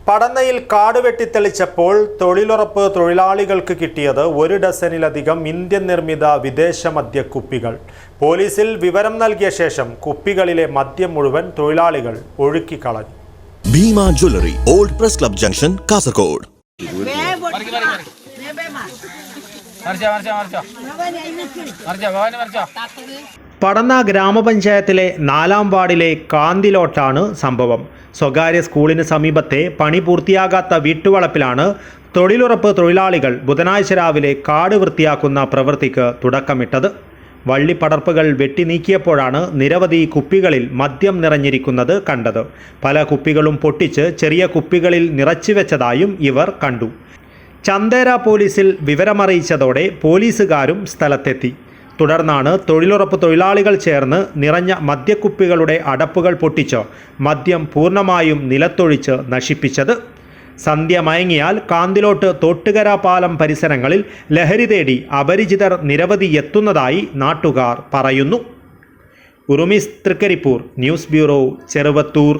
പടന്നയിൽ കാട് വെട്ടിത്തെളിച്ചപ്പോൾ തൊഴിലുറപ്പ് തൊഴിലാളികൾക്ക് കിട്ടിയത് 1 ഡസനിലധികം ഇന്ത്യൻ നിർമ്മിത വിദേശ മദ്യക്കുപ്പികൾ. പോലീസിൽ വിവരം നൽകിയ ശേഷം കുപ്പികളിലെ മദ്യം മുഴുവൻ തൊഴിലാളികൾ ഒഴുക്കിക്കളഞ്ഞു. Bhima jewellery, old press club junction, Kasaragod. Padanna ഗ്രാമപഞ്ചായത്തിലെ 4-ാം വാർഡിലെ കാന്തിലോട്ടാണ് സംഭവം. സ്വകാര്യ സ്കൂളിന് സമീപത്തെ പണി പൂർത്തിയാകാത്ത വീട്ടുവളപ്പിലാണ് തൊഴിലുറപ്പ് തൊഴിലാളികൾ ബുധനാഴ്ച രാവിലെ കാട് വൃത്തിയാക്കുന്ന പ്രവൃത്തിക്ക് തുടക്കമിട്ടത്. വള്ളിപ്പടർപ്പുകൾ വെട്ടി നീക്കിയപ്പോഴാണ് നിരവധി കുപ്പികളിൽ മദ്യം നിറഞ്ഞിരിക്കുന്നത് കണ്ടത്. പല കുപ്പികളും പൊട്ടിച്ച് ചെറിയ കുപ്പികളിൽ നിറച്ചു വെച്ചതായും ഇവർ കണ്ടു. ചന്ദേര പോലീസിൽ വിവരമറിയിച്ചതോടെ പോലീസുകാരും സ്ഥലത്തെത്തി. തുടർന്നാണ് തൊഴിലുറപ്പ് തൊഴിലാളികൾ ചേർന്ന് നിറഞ്ഞ മദ്യക്കുപ്പികളുടെ അടപ്പുകൾ പൊട്ടിച്ച് മദ്യം പൂർണ്ണമായും നിലത്തൊഴിച്ച് നശിപ്പിച്ചത്. സന്ധ്യ മയങ്ങിയാൽ കാന്തിലോട്ട് തോട്ടുകര പാലം പരിസരങ്ങളിൽ ലഹരി തേടി അപരിചിതർ നിരവധി എത്തുന്നതായി നാട്ടുകാർ പറയുന്നു. ഉറുമിസ് തൃക്കരിപ്പൂർ, ന്യൂസ് ബ്യൂറോ, ചെറുവത്തൂർ.